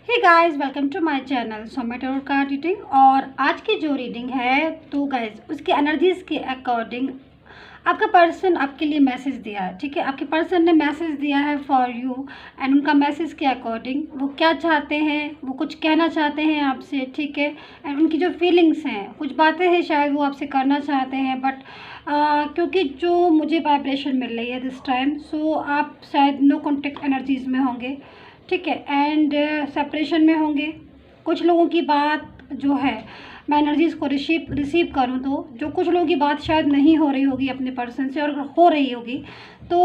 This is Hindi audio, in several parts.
Hey guys, welcome to my channel Saumya tarot card reading. और आज की जो रीडिंग है तो गाइस उसके एनर्जीज के अकॉर्डिंग आपका पर्सन आपके लिए मैसेज दिया है। ठीक है, आपके पर्सन ने मैसेज दिया है फॉर यू एंड उनका मैसेज के अकॉर्डिंग वो क्या चाहते हैं, वो कुछ कहना चाहते हैं आपसे। ठीक है, एंड उनकी जो फीलिंग्स हैं, कुछ बातें हैं शायद वो आपसे करना चाहते हैं, बट क्योंकि जो मुझे वाइब्रेशन मिल रही है दिस टाइम, सो आप शायद नो कॉन्टेक्ट एनर्जीज में होंगे। ठीक है, एंड सेपरेशन में होंगे। कुछ लोगों की बात जो है, मैं एनर्जीज़ को रिसीव करूं तो जो कुछ लोगों की बात शायद नहीं हो रही होगी अपने पर्सन से, और हो रही होगी तो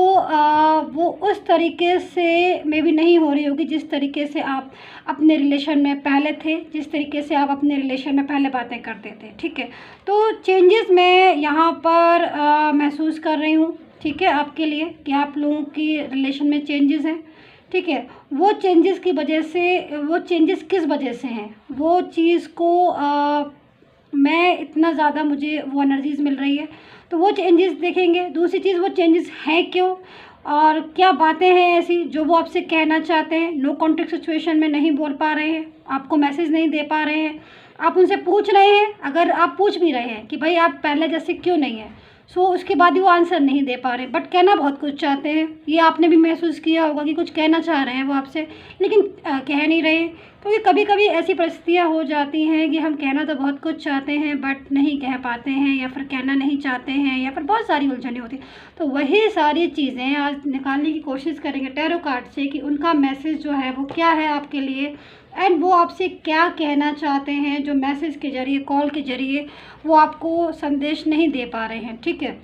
वो उस तरीके से मे भी नहीं हो रही होगी जिस तरीके से आप अपने रिलेशन में पहले थे, जिस तरीके से आप अपने रिलेशन में पहले बातें करते थे। ठीक है, तो चेंजेस मैं यहाँ पर महसूस कर रही हूँ। ठीक है, आपके लिए कि आप लोगों की रिलेशन में चेंजेस हैं। ठीक है, वो चेंजेस की वजह से, वो चेंजेस किस वजह से हैं, वो चीज़ को मैं इतना ज़्यादा मुझे वो एनर्जीज़ मिल रही है तो वो चेंजेस देखेंगे। दूसरी चीज़, वो चेंजेस हैं क्यों और क्या बातें हैं ऐसी जो वो आपसे कहना चाहते हैं। नो कॉन्टेक्ट सिचुएशन में नहीं बोल पा रहे हैं, आपको मैसेज नहीं दे पा रहे हैं, आप उनसे पूछ रहे हैं। अगर आप पूछ भी रहे हैं कि भाई आप पहले जैसे क्यों नहीं हैं, सो उसके बाद भी वो आंसर नहीं दे पा रहे, बट कहना बहुत कुछ चाहते हैं। ये आपने भी महसूस किया होगा कि कुछ कहना चाह रहे हैं वो आपसे, लेकिन कह नहीं रहे। क्योंकि कभी कभी ऐसी परिस्थितियाँ हो जाती हैं कि हम कहना तो बहुत कुछ चाहते हैं बट नहीं कह पाते हैं, या फिर कहना नहीं चाहते हैं, या फिर बहुत सारी उलझनें होती हैं। तो वही सारी चीज़ें आज निकालने की कोशिश करेंगे टैरो कार्ड से कि उनका मैसेज जो है वो क्या है आपके लिए, एंड वो आपसे क्या कहना चाहते हैं जो मैसेज के ज़रिए, कॉल के ज़रिए वो आपको संदेश नहीं दे पा रहे हैं। ठीक है,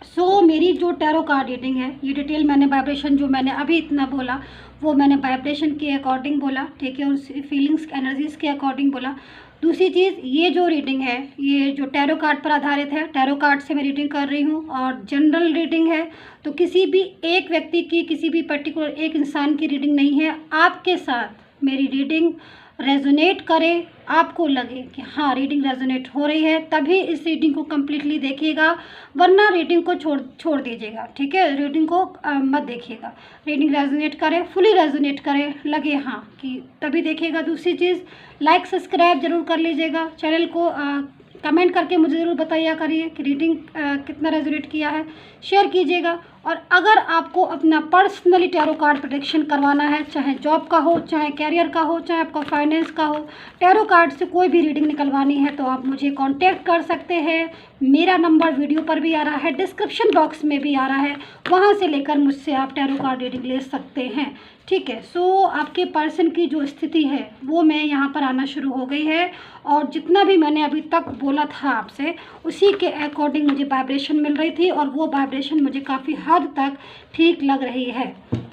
सो मेरी जो टैरो कार्ड रीडिंग है, ये डिटेल मैंने वाइब्रेशन जो मैंने अभी इतना बोला वो मैंने वाइब्रेशन के अकॉर्डिंग बोला। ठीक है, उस फीलिंग्स एनर्जीज़ के अकॉर्डिंग बोला। दूसरी चीज़, ये जो रीडिंग है ये जो टैरो कार्ड पर आधारित है, टैरो कार्ड से मैं रीडिंग कर रही हूँ और जनरल रीडिंग है। तो किसी भी एक व्यक्ति की, किसी भी पर्टिकुलर एक इंसान की रीडिंग नहीं है। आपके साथ मेरी रीडिंग रेजोनेट करे, आपको लगे कि हाँ रीडिंग रेजोनेट हो रही है, तभी इस रीडिंग को कम्प्लीटली देखिएगा, वरना रीडिंग को छोड़ दीजिएगा। ठीक है, रीडिंग को मत देखिएगा। रीडिंग रेजोनेट करे, फुली रेजोनेट करे, लगे हाँ कि तभी देखिएगा। दूसरी चीज़, लाइक सब्सक्राइब ज़रूर कर लीजिएगा चैनल को। कमेंट करके मुझे ज़रूर बताइए करिए कि रीडिंग कितना रेजोनेट किया है, शेयर कीजिएगा। और अगर आपको अपना पर्सनली टैरो कार्ड प्रेडिक्शन करवाना है, चाहे जॉब का हो, चाहे कैरियर का हो, चाहे आपका फाइनेंस का हो, टैरो कार्ड से कोई भी रीडिंग निकलवानी है तो आप मुझे कांटेक्ट कर सकते हैं। मेरा नंबर वीडियो पर भी आ रहा है, डिस्क्रिप्शन बॉक्स में भी आ रहा है, वहाँ से लेकर मुझसे आप टैरो कार्ड रीडिंग ले सकते हैं। ठीक है, सो आपके पर्सन की जो स्थिति है वो मैं यहाँ पर आना शुरू हो गई है, और जितना भी मैंने अभी तक बोला था आपसे उसी के अकॉर्डिंग मुझे वाइब्रेशन मिल रही थी, और वो वाइब्रेशन मुझे काफ़ी हद तक ठीक लग रही है।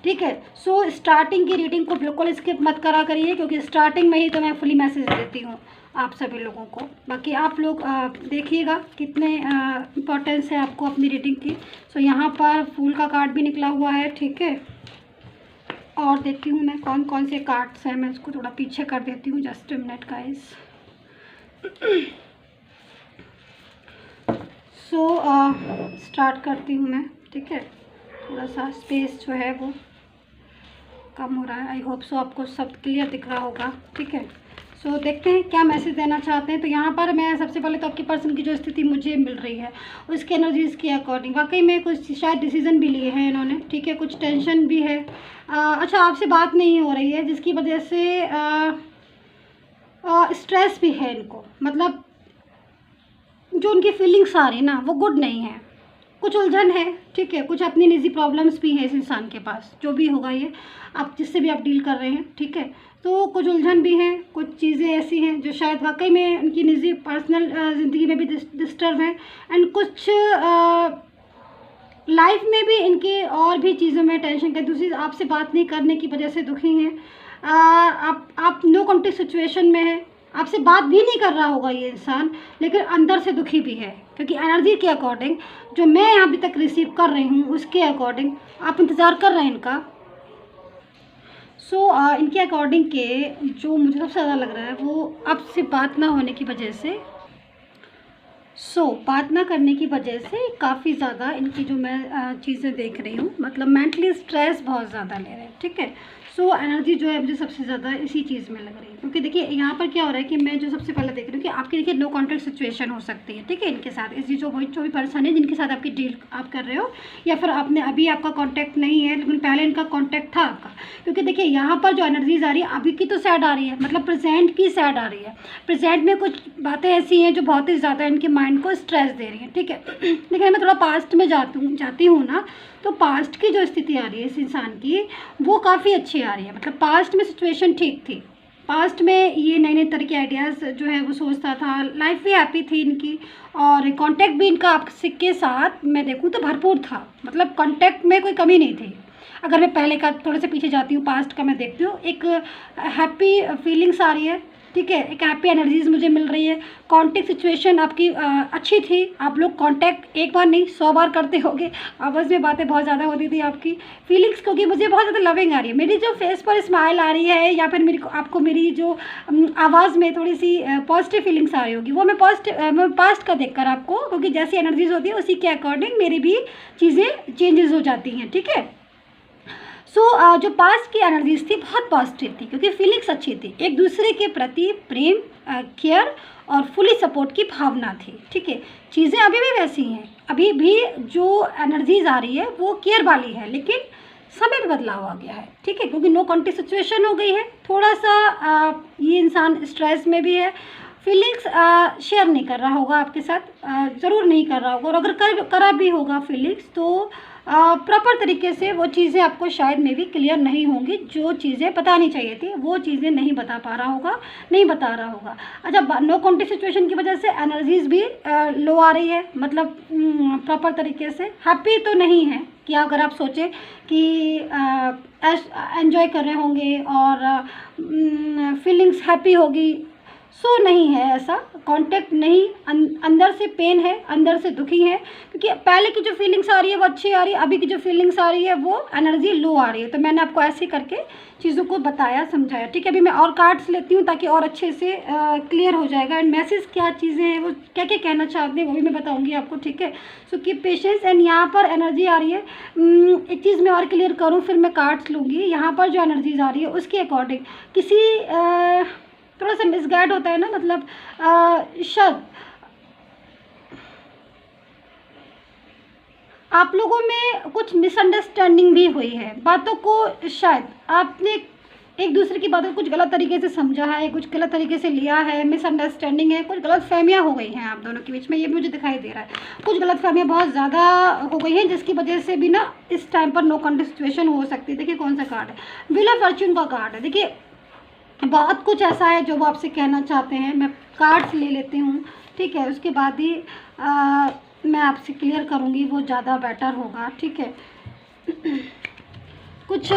ठीक है, सो स्टार्टिंग की रीडिंग को बिल्कुल स्किप मत करा करिए, क्योंकि स्टार्टिंग में ही तो मैं फुली मैसेज देती हूँ आप सभी लोगों को। बाकी आप लोग देखिएगा कितने इम्पोर्टेंस है आपको अपनी रीडिंग की। सो यहाँ पर फूल का कार्ड भी निकला हुआ है। ठीक है, और देखती हूँ मैं कौन कौन से कार्ड्स हैं। मैं इसको थोड़ा पीछे कर देती हूँ, just minute guys. So start करती हूँ मैं। ठीक है, थोड़ा सा स्पेस जो है वो कम हो रहा है। आई होप सो आपको सब क्लियर दिख रहा होगा। ठीक है, सो देखते हैं क्या मैसेज देना चाहते हैं। तो यहाँ पर मैं सबसे पहले तो आपके पर्सन की जो स्थिति मुझे मिल रही है उसके एनर्जीज़ के अकॉर्डिंग वाकई में कुछ शायद डिसीजन भी लिए हैं इन्होंने। ठीक है, कुछ टेंशन भी है। अच्छा, आपसे बात नहीं हो रही है जिसकी वजह से स्ट्रेस भी है इनको, मतलब जो उनकी फीलिंग्स आ रही ना वो गुड नहीं है, कुछ उलझन है। ठीक है, कुछ अपनी निजी प्रॉब्लम्स भी है इस इंसान के पास, जो भी होगा ये आप जिससे भी आप डील कर रहे हैं। ठीक है, तो कुछ उलझन भी है, कुछ चीज़ें ऐसी हैं जो शायद वाकई में उनकी निजी पर्सनल ज़िंदगी में भी डिस्टर्ब है, एंड कुछ लाइफ में भी इनके और भी चीज़ों में टेंशन का। दूसरी आपसे बात नहीं करने की वजह से दुखी हैं। आप नो कॉन्टेक्ट सिचुएशन में हैं, आपसे बात भी नहीं कर रहा होगा ये इंसान, लेकिन अंदर से दुखी भी है, क्योंकि एनर्जी के अकॉर्डिंग जो मैं अभी तक रिसीव कर रही हूँ उसके अकॉर्डिंग आप इंतज़ार कर रहे हैं इनका। सो इनके अकॉर्डिंग के जो मुझे सबसे ज़्यादा लग रहा है वो आपसे बात ना होने की वजह से, बात ना करने की वजह से काफ़ी ज़्यादा इनकी जो मैं चीज़ें देख रही हूँ, मतलब मेंटली स्ट्रेस बहुत ज़्यादा ले रहे हैं। ठीक है, सो एनर्जी जो है मुझे सबसे ज़्यादा इसी चीज़ में लग रही है, क्योंकि देखिए यहाँ पर क्या हो रहा है कि मैं जो सबसे पहले देख रही हूँ कि आपकी देखिए नो कॉन्टैक्ट सिचुएशन हो सकती है, ठीक है, इनके साथ, इस जो भी पर्सन है जिनके साथ आपकी डील आप कर रहे हो, या फिर आपने अभी आपका कॉन्टैक्ट नहीं है लेकिन पहले इनका कॉन्टैक्ट था आपका। क्योंकि देखिए यहाँ पर जो एनर्जीज आ रही है अभी की तो सैड आ रही है, मतलब प्रेजेंट की सैड आ रही है। प्रेजेंट में कुछ बातें ऐसी हैं जो बहुत ही ज़्यादा इनके माइंड को स्ट्रेस दे रही हैं, ठीक है। लेकिन मैं थोड़ा पास्ट में जाती हूँ ना, तो पास्ट की जो स्थिति आ रही है इस इंसान की वो काफ़ी अच्छी आ रही है। मतलब पास्ट में सिचुएशन ठीक थी, पास्ट में ये नए नए तरह के आइडियाज़ जो है वो सोचता था, लाइफ भी हैप्पी थी इनकी, और कांटेक्ट भी इनका आपके के साथ मैं देखूँ तो भरपूर था, मतलब कांटेक्ट में कोई कमी नहीं थी। अगर मैं पहले का थोड़े से पीछे जाती हूँ, पास्ट का मैं देखती हूँ, एक हैप्पी फीलिंग्स आ रही है, ठीक है, एक हैप्पी एनर्जीज मुझे मिल रही है। कांटेक्ट सिचुएशन आपकी अच्छी थी, आप लोग कांटेक्ट एक बार नहीं 100 बार करते होगे, आपस में बातें बहुत ज़्यादा होती थी आपकी फीलिंग्स, क्योंकि मुझे बहुत ज़्यादा लविंग आ रही है, मेरी जो फेस पर स्माइल आ रही है, या फिर आपको मेरी जो आवाज़ में थोड़ी सी पॉजिटिव फीलिंग्स आ रही होगी, वो मैं पास्ट का देख कर आपको, क्योंकि जैसी एनर्जीज होती है उसी के अकॉर्डिंग मेरी भी चीज़ें चेंजेस हो जाती हैं, ठीक है। सो जो पास्ट की एनर्जीज थी बहुत पॉजिटिव थी, क्योंकि फीलिंग्स अच्छी थी, एक दूसरे के प्रति प्रेम, केयर और फुली सपोर्ट की भावना थी, ठीक है। चीज़ें अभी भी वैसी हैं, अभी भी जो एनर्जीज आ रही है वो केयर वाली है, लेकिन समय में बदलाव आ गया है, ठीक है, क्योंकि नो कॉन्टैक्ट सिचुएशन हो गई है, थोड़ा सा ये इंसान स्ट्रेस में भी है, फीलिंग्स शेयर नहीं कर रहा होगा आपके साथ, ज़रूर नहीं कर रहा होगा, और अगर करा भी होगा फीलिंग्स तो प्रॉपर तरीके से वो चीज़ें आपको शायद में भी क्लियर नहीं होंगी, जो चीज़ें बतानी चाहिए थी वो चीज़ें नहीं बता पा रहा होगा, नहीं बता रहा होगा। अच्छा, नो कॉन्टैक्ट सिचुएशन की वजह से एनर्जीज भी लो आ रही है, मतलब प्रॉपर तरीके से हैप्पी तो नहीं है, कि अगर आप सोचें कि एंजॉय कर रहे होंगे और फीलिंग्स हैप्पी होगी, सो नहीं है ऐसा, कांटेक्ट नहीं, अंदर से पेन है, अंदर से दुखी है, क्योंकि पहले की जो फीलिंग्स आ रही है वो अच्छी आ रही है, अभी की जो फीलिंग्स आ रही है वो एनर्जी लो आ रही है। तो मैंने आपको ऐसे करके चीज़ों को बताया, समझाया, ठीक है। अभी मैं और कार्ड्स लेती हूँ ताकि और अच्छे से क्लियर हो जाएगा, एंड मैसेज क्या चीज़ें हैं, वो क्या क्या कहना चाहते हैं वो भी मैं बताऊँगी आपको, ठीक है। So keep patience. एंड यहाँ पर एनर्जी आ रही है, एक चीज़ मैं और क्लियर करूँ फिर मैं कार्ड्स लूँगी। यहाँ पर जो एनर्जीज आ रही है उसके अकॉर्डिंग किसी थोड़ा सा मिसगाइड होता है ना, मतलब शायद आप लोगों में कुछ मिसअंडरस्टैंडिंग भी हुई है, बातों को शायद आपने एक दूसरे की बातों को कुछ गलत तरीके से समझा है, कुछ गलत तरीके से लिया है, मिसअंडरस्टैंडिंग है, कुछ गलत फहमियाँ हो गई हैं आप दोनों के बीच में, ये मुझे दिखाई दे रहा है। कुछ गलत फहमियाँ बहुत ज़्यादा हो गई हैं, जिसकी वजह से भी ना इस टाइम पर नो कॉन्टैक्ट सिचुएशन हो सकती है। देखिए कौन सा कार्ड है, व्हील ऑफ फॉर्च्यून का कार्ड है। देखिए बहुत कुछ ऐसा है जो वो आपसे कहना चाहते हैं, मैं कार्ड्स ले लेती हूँ, ठीक है, उसके बाद ही मैं आपसे क्लियर करूँगी, वो ज़्यादा बेटर होगा, ठीक है। कुछ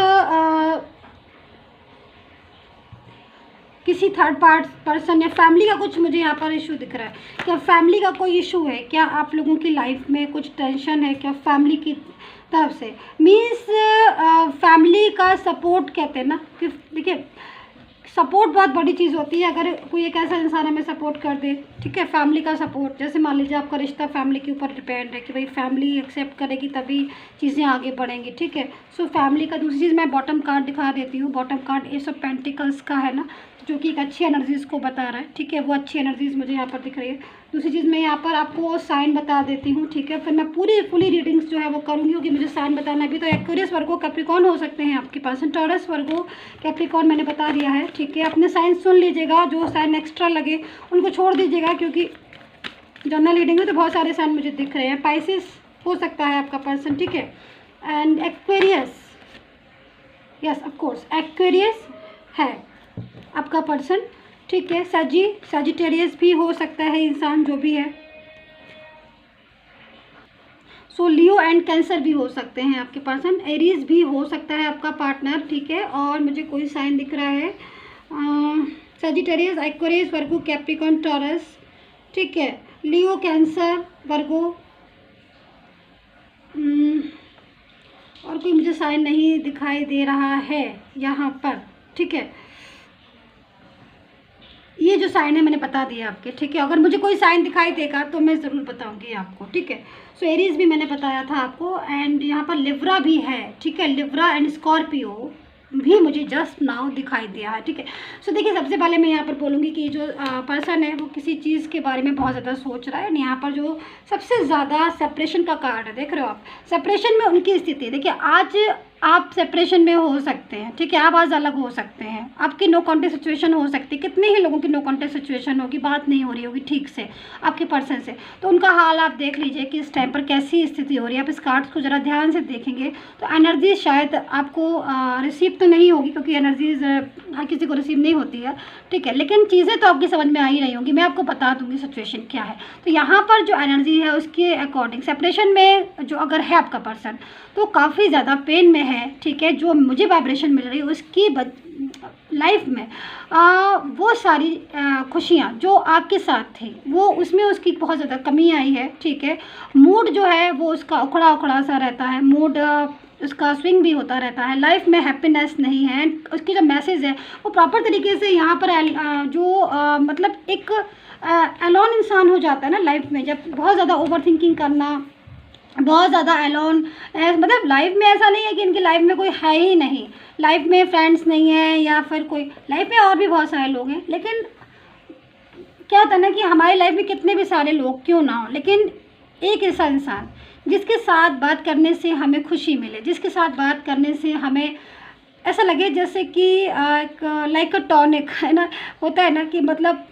किसी थर्ड पर्सन या फैमिली का कुछ मुझे यहाँ पर इशू दिख रहा है, क्या फैमिली का कोई इशू है, क्या आप लोगों की लाइफ में कुछ टेंशन है क्या फैमिली की तरफ से, मीन्स फैमिली का सपोर्ट कहते हैं ना, कि देखिए सपोर्ट बहुत बड़ी चीज़ होती है, अगर कोई एक ऐसा इंसान हमें सपोर्ट कर दे, ठीक है, फैमिली का सपोर्ट, जैसे मान लीजिए आपका रिश्ता फैमिली के ऊपर डिपेंड है कि भाई फैमिली एक्सेप्ट करेगी तभी चीज़ें आगे बढ़ेंगी, ठीक है। सो फैमिली का दूसरी चीज़ मैं बॉटम कार्ड दिखा देती हूँ, bottom card S of pentacles का है ना, जो कि एक अच्छी एनर्जीज़ को बता रहा है, ठीक है, वो अच्छी एनर्जीज़ मुझे यहाँ पर दिख रही है। दूसरी चीज़ मैं यहाँ पर आपको साइन बता देती हूँ, ठीक है, फिर मैं फुली रीडिंग्स जो है वो करूँगी, क्योंकि मुझे साइन बताना भी, तो एक्वेरियस वर्गो कैप्रिकॉर्न हो सकते हैं आपके पास, टॉरस वर्गो कैप्रिकॉर्न मैंने बता दिया है, ठीक है। अपने साइन सुन लीजिएगा, जो साइन एक्स्ट्रा लगे उनको छोड़ दीजिएगा, क्योंकि जनरल रीडिंग में तो बहुत सारे साइन मुझे दिख रहे हैं। पाइसेस हो सकता है आपका पर्सन, ठीक है, and Aquarius, yes of course Aquarius है आपका पर्सन, ठीक है। सजिटेरियस भी हो सकता है इंसान, जो भी है। सो लियो एंड कैंसर भी हो सकते हैं आपके पर्सन, एरीज भी हो सकता है आपका पार्टनर, ठीक है। और मुझे कोई साइन दिख रहा है, सजिटेरियस, एक्वेरियस, वर्गो, कैप्रिकॉर्न, टॉरस, ठीक है, लियो, कैंसर, वर्गो, और कोई मुझे साइन नहीं दिखाई दे रहा है यहाँ पर, ठीक है। ये जो साइन है मैंने बता दिया आपके, ठीक है। अगर मुझे कोई साइन दिखाई देगा तो मैं ज़रूर बताऊंगी आपको, ठीक है। सो एरीज भी मैंने बताया था आपको, एंड यहाँ पर लिब्रा भी है, ठीक है, लिब्रा एंड स्कॉर्पियो, भी मुझे जस्ट नाउ दिखाई दिया है, ठीक है। सो देखिए, सबसे पहले मैं यहाँ पर बोलूँगी कि जो पर्सन है वो किसी चीज़ के बारे में बहुत ज़्यादा सोच रहा है। यहाँ पर जो सबसे ज़्यादा सेपरेशन का कार्ड है, देख रहे हो आप, सेपरेशन में उनकी स्थिति। देखिए, आज आप सेपरेशन में हो सकते हैं, ठीक है, आप आज अलग हो सकते हैं, आपकी नो कॉन्टेक्ट सिचुएशन हो सकती है। कितने ही लोगों की नो कॉन्टेक्ट सिचुएशन होगी, बात नहीं हो रही होगी ठीक से आपके पर्सन से, तो उनका हाल आप देख लीजिए कि इस टाइम पर कैसी स्थिति हो रही है। आप इस कार्ड्स को ज़रा ध्यान से देखेंगे तो एनर्जी शायद आपको रिसीव तो नहीं होगी, क्योंकि एनर्जीज हर किसी को रिसीव नहीं होती है, ठीक है, लेकिन चीज़ें तो आपकी समझ में आ ही रही होंगी। मैं आपको बता दूंगी सिचुएशन क्या है। तो यहाँ पर जो एनर्जी है उसके अकॉर्डिंग सेपरेशन में जो अगर है आपका पर्सन तो काफ़ी ज़्यादा पेन में है, ठीक है। जो मुझे वाइब्रेशन मिल रही है उसकी लाइफ में वो सारी खुशियाँ जो आपके साथ थी वो उसमें उसकी बहुत ज़्यादा कमी आई है, ठीक है। मूड जो है वो उसका उखड़ा उखड़ा सा रहता है, मूड उसका स्विंग भी होता रहता है, लाइफ में हैप्पीनेस नहीं है। उसकी जो मैसेज है वो प्रॉपर तरीके से यहाँ पर मतलब एक अलोन इंसान हो जाता है ना लाइफ में, जब बहुत ज़्यादा ओवर थिंकिंग करना, बहुत ज़्यादा अलोन, मतलब लाइफ में ऐसा नहीं है कि इनकी लाइफ में कोई है ही नहीं, लाइफ में फ्रेंड्स नहीं है या फिर कोई, लाइफ में और भी बहुत सारे लोग हैं, लेकिन क्या होता है ना कि हमारी लाइफ में कितने भी सारे लोग क्यों ना हो, लेकिन एक ऐसा इंसान जिसके साथ बात करने से हमें खुशी मिले, जिसके साथ बात करने से हमें ऐसा लगे जैसे कि एक लाइक अ टॉनिक है ना, होता है ना कि मतलब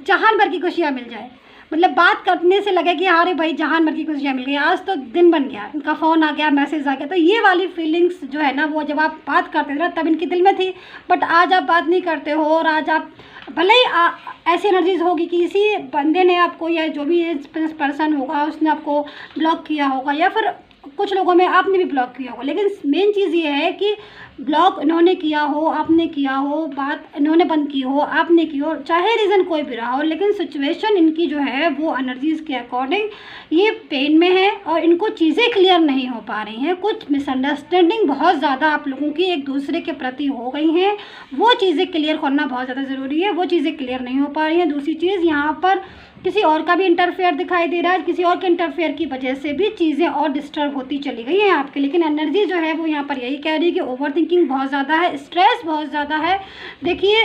जहान भर की खुशियाँ मिल जाए, मतलब बात करने से लगे कि अरे भाई जहान भर की खुशियाँ मिल गई, आज तो दिन बन गया, इनका फ़ोन आ गया, मैसेज आ गया। तो ये वाली फीलिंग्स जो है ना वो जब आप बात करते थे ना तब इनके दिल में थी, बट आज आप बात नहीं करते हो, और आज आप भले ही ऐसी एनर्जीज होगी कि किसी बंदे ने आपको या जो भी पर्सन होगा उसने आपको ब्लॉक किया होगा, या फिर कुछ लोगों में आपने भी ब्लॉक किया होगा, लेकिन मेन चीज़ ये है कि ब्लॉक इन्होंने किया हो, आपने किया हो, बात इन्होंने बंद की हो, आपने की हो, चाहे रीज़न कोई भी रहा हो, लेकिन सिचुएशन इनकी जो है वो एनर्जीज़ के अकॉर्डिंग ये पेन में है और इनको चीज़ें क्लियर नहीं हो पा रही हैं। कुछ मिसअंडरस्टैंडिंग बहुत ज़्यादा आप लोगों की एक दूसरे के प्रति हो गई हैं, वो चीज़ें क्लियर करना बहुत ज़्यादा ज़रूरी है, वो चीज़ें क्लियर नहीं हो पा रही हैं। दूसरी चीज़, यहाँ पर किसी और का भी इंटरफेयर दिखाई दे रहा है, किसी और के इंटरफेयर की वजह से भी चीज़ें और डिस्टर्ब होती चली गई हैं आपके, लेकिन एनर्जी जो है वो यहाँ पर यही कह रही है कि ओवर थिंकिंग बहुत ज़्यादा है, स्ट्रेस बहुत ज़्यादा है। देखिए,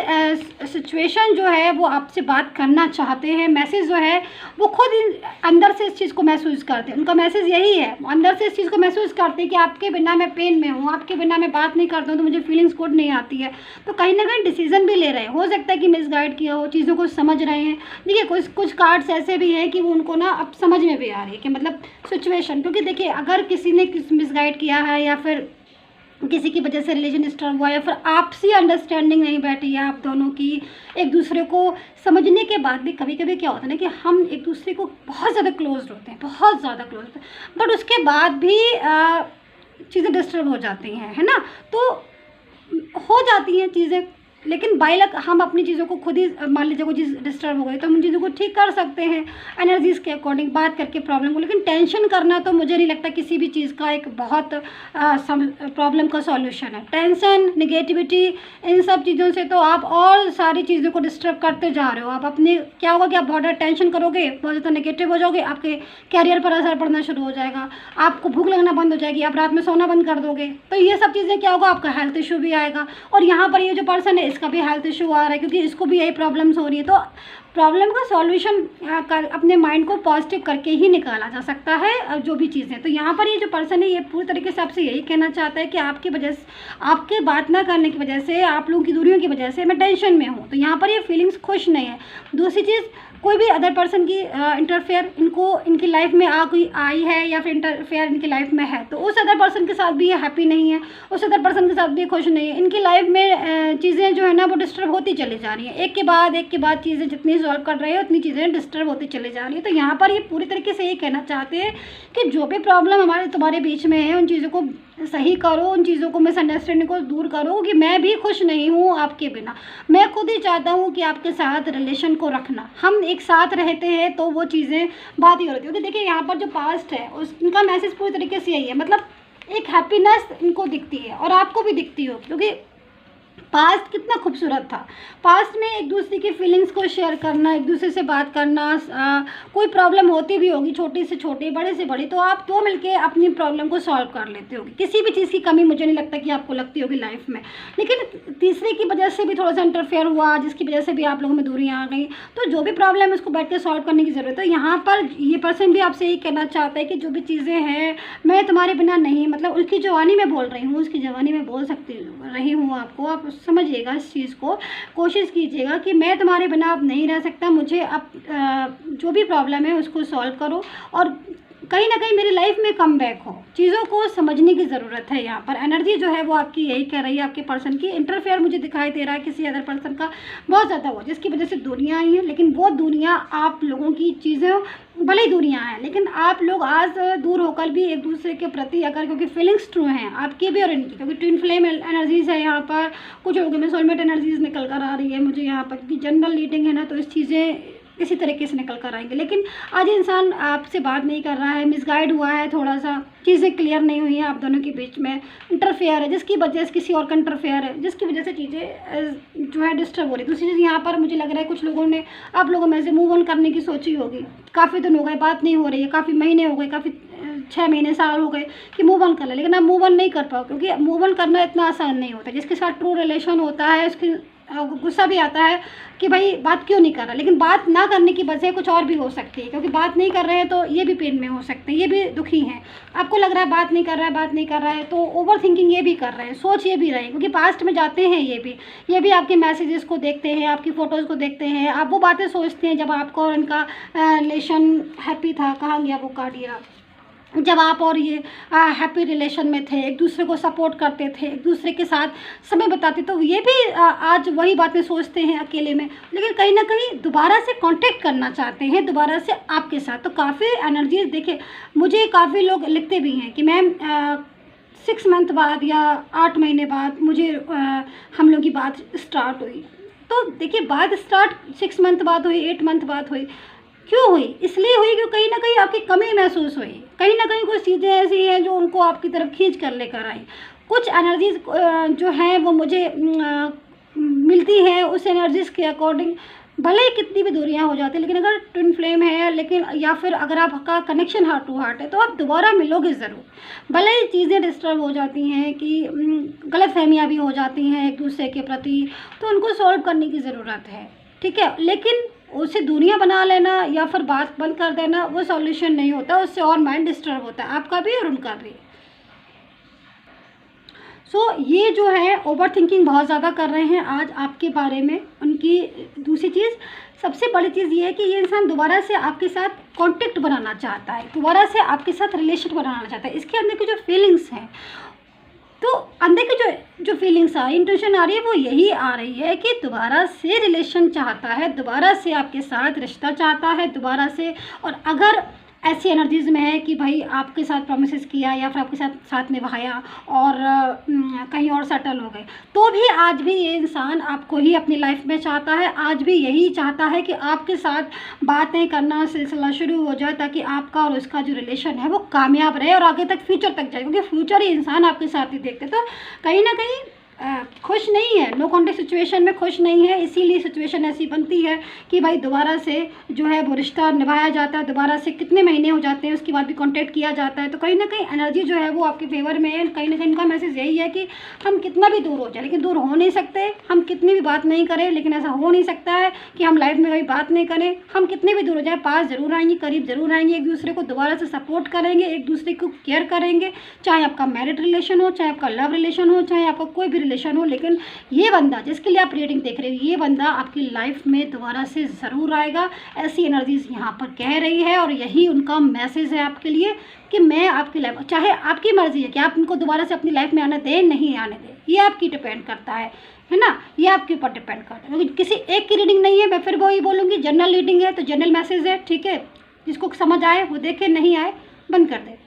सिचुएशन जो है वो आपसे बात करना चाहते हैं, मैसेज जो है वो खुद अंदर से इस चीज़ को महसूस करते हैं, उनका मैसेज यही है, अंदर से इस चीज़ को महसूस करते हैं कि आपके बिना मैं पेन में हूँ, आपके बिना मैं बात नहीं करता हूँ तो मुझे फीलिंग्स गुड नहीं आती है। तो कहीं ना कहीं डिसीजन भी ले रहे हैं, हो सकता है कि मिसगाइड किया हो, चीज़ों को समझ रहे हैं। देखिए, कुछ कार्ड्स ऐसे भी हैं कि वो उनको ना अब समझ में भी आ रही है कि मतलब सिचुएशन, क्योंकि देखिए अगर किसी ने मिसगाइड किया है या फिर किसी की वजह से रिलेशन डिस्टर्ब हुआ या फिर आपसी अंडरस्टैंडिंग नहीं बैठी है आप दोनों की, एक दूसरे को समझने के बाद भी कभी कभी क्या होता है ना कि हम एक दूसरे को बहुत ज़्यादा क्लोज होते हैं, बहुत ज़्यादा क्लोज होते हैं, बट उसके बाद भी चीज़ें डिस्टर्ब हो जाती हैं, है ना, तो हो जाती हैं चीज़ें, लेकिन बाई लक हम अपनी चीज़ों को खुद ही, मान लीजिए कोई चीज़ डिस्टर्ब हो गई तो हम उन चीज़ों को ठीक कर सकते हैं एनर्जीज़ के अकॉर्डिंग बात करके प्रॉब्लम को। लेकिन टेंशन करना तो मुझे नहीं लगता किसी भी चीज़ का एक बहुत प्रॉब्लम का सॉल्यूशन है। टेंशन, निगेटिविटी, इन सब चीज़ों से तो आप और सारी चीज़ों को डिस्टर्ब करते जा रहे हो। आप अपने क्या होगा कि आप बहुत ज़्यादा टेंशन करोगे, बहुत ज़्यादा नेगेटिव हो जाओगे, आपके कैरियर पर असर पड़ना शुरू हो जाएगा, आपको भूख लगना बंद हो जाएगी, आप रात में सोना बंद कर दोगे, तो ये सब चीज़ें क्या होगा, आपका हेल्थ इशू भी आएगा। और यहाँ पर ये जो पर्सन है इसका भी हेल्थ इशू आ रहा है क्योंकि इसको भी यही प्रॉब्लम्स हो रही है। तो प्रॉब्लम का सॉल्यूशन अपने माइंड को पॉजिटिव करके ही निकाला जा सकता है जो भी चीज़ें। तो यहाँ पर ये जो पर्सन है ये पूरी तरीके से आपसे यही कहना चाहता है कि आपकी वजह से, आपके बात ना करने की वजह से, आप लोगों की दूरियों की वजह से मैं टेंशन में हूँ। तो यहाँ पर ये फीलिंग्स खुश नहीं है। दूसरी चीज़, कोई भी अदर पर्सन की इंटरफेयर इनकी लाइफ में आई है या फिर इंटरफेयर इनकी लाइफ में है, तो उस अदर पर्सन के साथ भी ये हैप्पी नहीं है, उस अदर पर्सन के साथ भी खुश नहीं है। इनकी लाइफ में चीज़ें जो है ना वो डिस्टर्ब होती चली जा रही हैं, एक के बाद चीज़ें जितनी सॉल्व कर रहे हैं उतनी चीज़ें डिस्टर्ब होती चली जा रही है। तो यहाँ पर ये पूरी तरीके से ये कहना चाहते हैं कि जो भी प्रॉब्लम तुम्हारे बीच में है उन चीज़ों को सही करो, उन चीज़ों को, मिसअंडरस्टैंडिंग को दूर करो कि मैं भी खुश नहीं हूँ आपके बिना। मैं खुद ही चाहता हूँ कि आपके साथ रिलेशन को रखना, हम एक साथ रहते हैं तो वो चीज़ें बात ही होती है। देखिए यहाँ पर जो पास्ट है उनका मैसेज पूरी तरीके से यही है, मतलब एक हैप्पीनेस इनको दिखती है और आपको भी दिखती हो, क्योंकि पास्ट कितना खूबसूरत था। पास्ट में एक दूसरे की फीलिंग्स को शेयर करना, एक दूसरे से बात करना, कोई प्रॉब्लम होती भी होगी छोटी से छोटी, बड़े से बड़ी, तो आप दो मिलके अपनी प्रॉब्लम को सॉल्व कर लेते होगी। किसी भी चीज़ की कमी मुझे नहीं लगता कि आपको लगती होगी लाइफ में। लेकिन तीसरे की वजह से भी थोड़ा सा इंटरफेयर हुआ, जिसकी वजह से भी आप लोगों में दूरियाँ आ गई। तो जो भी प्रॉब्लम है उसको बैठ के सॉल्व करने की ज़रूरत है। यहाँ पर ये पर्सन भी आपसे यही कहना चाहता है कि जो भी चीज़ें हैं मैं तुम्हारे बिना नहीं, मतलब उसकी जवानी में बोल रही हूँ, उसकी जवानी में बोल सकती रही हूँ आपको, आप समझिएगा इस चीज़ को, कोशिश कीजिएगा कि मैं तुम्हारे बिना अब नहीं रह सकता, मुझे अब जो भी प्रॉब्लम है उसको सॉल्व करो और कहीं ना कहीं मेरी लाइफ में कम बैक हो। चीज़ों को समझने की ज़रूरत है। यहाँ पर एनर्जी जो है वो आपकी यही कह रही है, आपके पर्सन की इंटरफेयर मुझे दिखाई दे रहा है किसी अदर पर्सन का बहुत ज़्यादा हुआ, जिसकी वजह से दुनिया आई है। लेकिन वो दुनिया आप लोगों की चीज़ें भले ही दुनिया है, लेकिन आप लोग आज दूर होकर भी एक दूसरे के प्रति अगर, क्योंकि फीलिंग्स ट्रू हैं आपकी भी और इनकी, क्योंकि ट्विन फ्लेम एनर्जीज़ है यहाँ पर। कुछ लोगों में सोलमेट एनर्जीज निकल कर आ रही है मुझे यहाँ पर, क्योंकि जनरल रीडिंग है ना, तो इस चीज़ें इसी तरीके से निकल कर आएंगे। लेकिन आज इंसान आपसे बात नहीं कर रहा है, मिसगाइड हुआ है, थोड़ा सा चीज़ें क्लियर नहीं हुई हैं आप दोनों के बीच में, इंटरफेयर है, जिसकी वजह से किसी और का इंटरफेयर है, जिसकी वजह से चीज़ें जो है डिस्टर्ब हो रही है। दूसरी चीज़ यहाँ पर मुझे लग रहा है कुछ लोगों ने आप लोगों में से मूव ऑन करने की सोची होगी। काफ़ी दिन हो गए बात नहीं हो रही है, काफ़ी महीने हो गए, काफ़ी 6 महीने साल हो गए कि मूव ऑन कर ले, लेकिन आप मूव ऑन नहीं कर पाओ, क्योंकि मूव ऑन करना इतना आसान नहीं होता। जिसके साथ ट्रू रिलेशन होता है उसकी गुस्सा भी आता है कि भाई बात क्यों नहीं कर रहा, लेकिन बात ना करने की वजह कुछ और भी हो सकती है, क्योंकि बात नहीं कर रहे हैं तो ये भी पेन में हो सकते हैं, ये भी दुखी हैं। आपको लग रहा है बात नहीं कर रहा है, बात नहीं कर रहा है, तो ओवर थिंकिंग ये भी कर रहे हैं, सोच ये भी रहे हैं, क्योंकि पास्ट में जाते हैं ये भी आपके मैसेजेस को देखते हैं, आपकी फ़ोटोज़ को देखते हैं, आप वो बातें सोचते हैं जब आपको और इनका रिलेशन हैप्पी था। कहाँ गया वो कार्ड, जब आप और ये हैप्पी रिलेशन में थे, एक दूसरे को सपोर्ट करते थे, एक दूसरे के साथ समय बिताते, तो ये भी आज वही बातें सोचते हैं अकेले में, लेकिन कहीं ना कहीं दोबारा से कांटेक्ट करना चाहते हैं दोबारा से आपके साथ। तो काफ़ी एनर्जीज देखिए, मुझे काफ़ी लोग लिखते भी हैं कि मैम 6 मंथ बाद या 8 महीने बाद मुझे हम लोग की बात स्टार्ट हुई। तो देखिए बात स्टार्ट 6 मंथ बाद हुई, 8 मंथ बाद हुई, क्यों हुई? इसलिए हुई कि कहीं ना कहीं आपकी कमी महसूस हुई, कहीं ना कहीं कुछ चीज़ें ऐसी हैं जो उनको आपकी तरफ खींच कर लेकर आई। कुछ एनर्जीज जो हैं वो मुझे मिलती हैं, उस एनर्जीज के अकॉर्डिंग भले ही कितनी भी दूरियां हो जाती हैं, लेकिन अगर ट्विन फ्लेम है, लेकिन या फिर अगर आपका कनेक्शन हार्ट टू हार्ट है तो आप दोबारा मिलोगे ज़रूर। भले ही चीज़ें डिस्टर्ब हो जाती हैं कि गलतफहमियां भी हो जाती हैं एक दूसरे के प्रति, तो उनको सॉल्व करने की ज़रूरत है, ठीक है। लेकिन उसे दूरियां बना लेना या फिर बात बंद कर देना वो सॉल्यूशन नहीं होता, उससे और माइंड डिस्टर्ब होता है, आपका भी और उनका भी। ये जो है ओवर थिंकिंग बहुत ज़्यादा कर रहे हैं आज आपके बारे में उनकी। दूसरी चीज़, सबसे बड़ी चीज़ ये है कि ये इंसान दोबारा से आपके साथ कांटेक्ट बनाना चाहता है, दोबारा से आपके साथ रिलेशन बनाना चाहता है। इसके अंदर की जो फीलिंग्स हैं, तो अंदर की जो फीलिंग्स आ रही, इंट्यूशन आ रही है, वो यही आ रही है कि दोबारा से रिलेशन चाहता है, दोबारा से आपके साथ रिश्ता चाहता है, दोबारा से। और अगर ऐसी एनर्जीज में है कि भाई आपके साथ प्रॉमिसेस किया या फिर आपके साथ निभाया और कहीं और सेटल हो गए, तो भी आज भी ये इंसान आपको ही अपनी लाइफ में चाहता है। आज भी यही चाहता है कि आपके साथ बातें करना सिलसिला शुरू हो जाए, ताकि आपका और उसका जो रिलेशन है वो कामयाब रहे और आगे तक फ्यूचर तक जाए, क्योंकि फ्यूचर ही इंसान आपके साथ ही देखते। तो कहीं ना कहीं खुश नहीं है, नो कॉन्टेक्ट सिचुएशन में खुश नहीं है, इसीलिए सिचुएशन ऐसी बनती है कि भाई दोबारा से जो है वो रिश्ता निभाया जाता है, दोबारा से कितने महीने हो जाते हैं उसके बाद भी कांटेक्ट किया जाता है। तो कहीं ना कहीं एनर्जी जो है वो आपके फेवर में है। कहीं ना कहीं इनका मैसेज यही है कि हम कितना भी दूर हो जाए, लेकिन दूर हो नहीं सकते, हम कितनी भी बात नहीं करें, लेकिन ऐसा हो नहीं सकता है कि हम लाइफ में कभी बात नहीं करें। हम कितने भी दूर हो जाए, पास ज़रूर आएंगे, करीब ज़रूर आएंगे, एक दूसरे को दोबारा से सपोर्ट करेंगे, एक दूसरे को केयर करेंगे, चाहे आपका मैरिड रिलेशन हो, चाहे आपका लव रिलेशन हो, चाहे आपका कोई भी रिलेशन हो। लेकिन ये बंदा जिसके लिए आप रीडिंग देख रहे हो, ये बंदा आपकी लाइफ में दोबारा से ज़रूर आएगा, ऐसी एनर्जीज यहाँ पर कह रही है। और यही उनका मैसेज है आपके लिए कि मैं आपकी लाइफ, चाहे आपकी मर्जी है कि आप उनको दोबारा से अपनी लाइफ में आने दें नहीं आने दें, ये आपकी डिपेंड करता है ना, ये आपके ऊपर डिपेंड करता है। क्योंकि किसी एक की रीडिंग नहीं है, मैं फिर वही बोलूँगी, जनरल रीडिंग है तो जनरल मैसेज है, ठीक है। जिसको समझ आए वो देखे, नहीं आए बंद कर दे।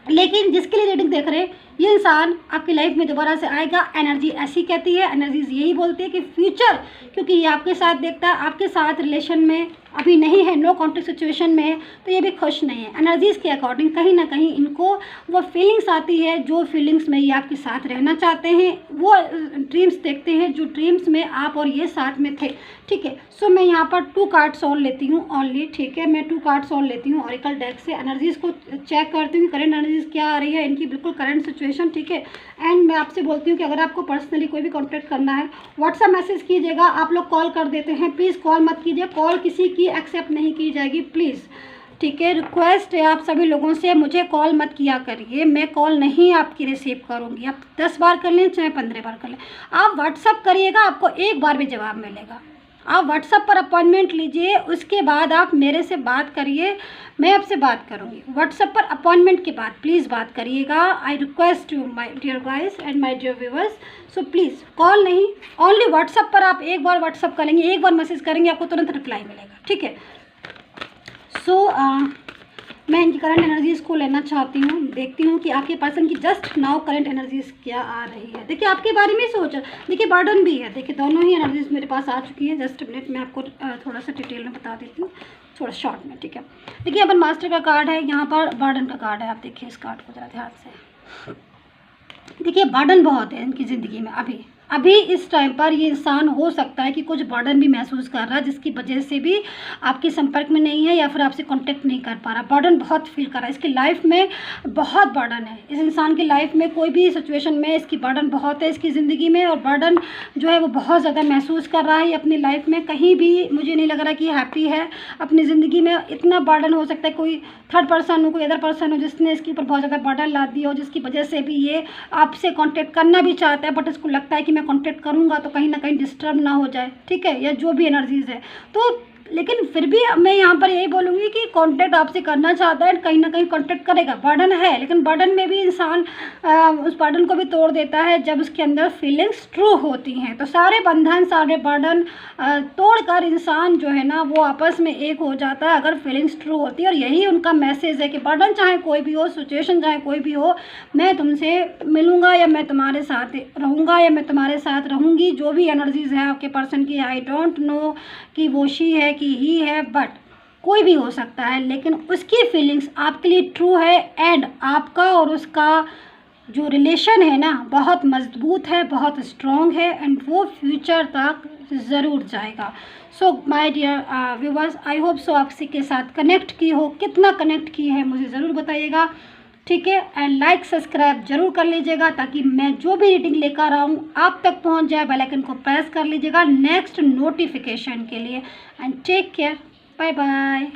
लेकिन जिसके लिए रीडिंग देख रहे हैं ये इंसान आपकी लाइफ में दोबारा से आएगा। एनर्जी ऐसी कहती है, एनर्जीज यही बोलती है कि फ्यूचर, क्योंकि ये आपके साथ देखता है, आपके साथ रिलेशन में अभी नहीं है, नो कॉन्टेक्ट सिचुएशन में है, तो ये भी खुश नहीं है। एनर्जीज़ के अकॉर्डिंग कहीं ना कहीं इनको वो फीलिंग्स आती है, जो फीलिंग्स में ये आपके साथ रहना चाहते हैं, वो ड्रीम्स देखते हैं जो ड्रीम्स में आप और ये साथ में थे। ठीक है, सो मैं यहाँ पर 2 कार्ड्स और लेती हूँ ओनली। ठीक है, मैं 2 कार्ड्स और लेती हूँ ऑरेकल डेक से, एनर्जीज़ को चेक करती हूँ करंट एनर्जीज़ क्या आ रही है, इनकी बिल्कुल करंट सिचुएशन। ठीक है, एंड मैं आपसे बोलती हूँ कि अगर आपको पर्सनली कोई भी कॉन्टैक्ट करना है, व्हाट्सएप मैसेज कीजिएगा। आप लोग कॉल कर देते हैं, प्लीज़ कॉल मत कीजिए, कॉल किसी की एक्सेप्ट नहीं की जाएगी प्लीज़। ठीक है, रिक्वेस्ट है आप सभी लोगों से, मुझे कॉल मत किया करिए, मैं कॉल नहीं आपकी रिसीव करूँगी। आप 10 बार कर लें चाहे 15 बार कर लें, आप व्हाट्सअप करिएगा, आपको 1 बार भी जवाब मिलेगा। आप व्हाट्सएप पर अपॉइंटमेंट लीजिए, उसके बाद आप मेरे से बात करिए, मैं आपसे बात करूँगी। व्हाट्सएप पर अपॉइंटमेंट के बाद प्लीज़ बात करिएगा। I request you my dear guys and my dear viewers, so please call नहीं, ओनली व्हाट्सएप पर आप 1 बार व्हाट्सएप करेंगे, 1 बार मैसेज करेंगे, आपको तुरंत रिप्लाई मिलेगा। ठीक है, सो मैं इनकी करंट एनर्जीज़ को लेना चाहती हूँ, देखती हूँ कि आपके पर्सन की जस्ट नाउ करंट एनर्जीज़ क्या आ रही है। देखिए आपके बारे में सोच, देखिए बर्डन भी है, देखिए दोनों ही एनर्जीज़ मेरे पास आ चुकी है। जस्ट मिनट मैं आपको थोड़ा सा डिटेल में बता देती हूँ, थोड़ा शॉर्ट में। ठीक है, देखिए यहाँ पर मास्टर का कार्ड है, यहाँ पर बर्डन का कार्ड है। आप देखिए इस कार्ड को ज़रा ध्यान से, देखिए बर्डन बहुत है इनकी ज़िंदगी में। अभी इस टाइम पर ये इंसान हो सकता है कि कुछ बर्डन भी महसूस कर रहा है, जिसकी वजह से भी आपके संपर्क में नहीं है या फिर आपसे कांटेक्ट नहीं कर पा रहा। बर्डन बहुत फील कर रहा है, इसकी लाइफ में बहुत बर्डन है। इस इंसान की लाइफ में कोई भी सिचुएशन में इसकी बर्डन बहुत है इसकी ज़िंदगी में, और बर्डन जो है वो बहुत ज़्यादा महसूस कर रहा है अपनी लाइफ में। कहीं भी मुझे नहीं लग रहा कि हैप्पी है अपनी ज़िंदगी में। इतना बर्डन हो सकता है कोई थर्ड पर्सन हो, कोई अदर पर्सन हो, जिसने इसके ऊपर बहुत ज़्यादा बर्डन ला दिया हो, जिसकी वजह से भी ये आपसे कांटेक्ट करना भी चाहता है, बट इसको लगता है कि मैं कांटेक्ट करूंगा तो कहीं ना कहीं डिस्टर्ब ना हो जाए। ठीक है, या जो भी एनर्जीज है, तो लेकिन फिर भी मैं यहाँ पर यही बोलूँगी कि कांटेक्ट आपसे करना चाहता है, कहीं ना कहीं कांटेक्ट करेगा। बर्डन है, लेकिन बर्डन में भी इंसान उस बर्डन को भी तोड़ देता है जब उसके अंदर फीलिंग्स ट्रू होती हैं। तो सारे बंधन, सारे बर्डन तोड़कर इंसान जो है ना वो आपस में एक हो जाता है अगर फीलिंग्स ट्रू होती है। और यही उनका मैसेज है कि बर्डन चाहे कोई भी हो, सिचुएशन चाहे कोई भी हो, मैं तुमसे मिलूँगा या मैं तुम्हारे साथ रहूँगा या मैं तुम्हारे साथ रहूँगी। जो भी एनर्जीज़ है आपके पर्सन की, आई डोंट नो कि वो शी है कि ही है, बट कोई भी हो सकता है, लेकिन उसकी फीलिंग्स आपके लिए ट्रू है। एंड आपका और उसका जो रिलेशन है ना बहुत मजबूत है, बहुत स्ट्रॉन्ग है, एंड वो फ्यूचर तक ज़रूर जाएगा। So my dear viewers, I hope so आपसे के साथ कनेक्ट की हो, कितना कनेक्ट की है मुझे ज़रूर बताइएगा। ठीक है, एंड लाइक सब्सक्राइब जरूर कर लीजिएगा ताकि मैं जो भी रीडिंग लेकर आऊँ आप तक पहुँच जाए। बेल आइकन को प्रेस कर लीजिएगा नेक्स्ट नोटिफिकेशन के लिए। And take care, bye bye.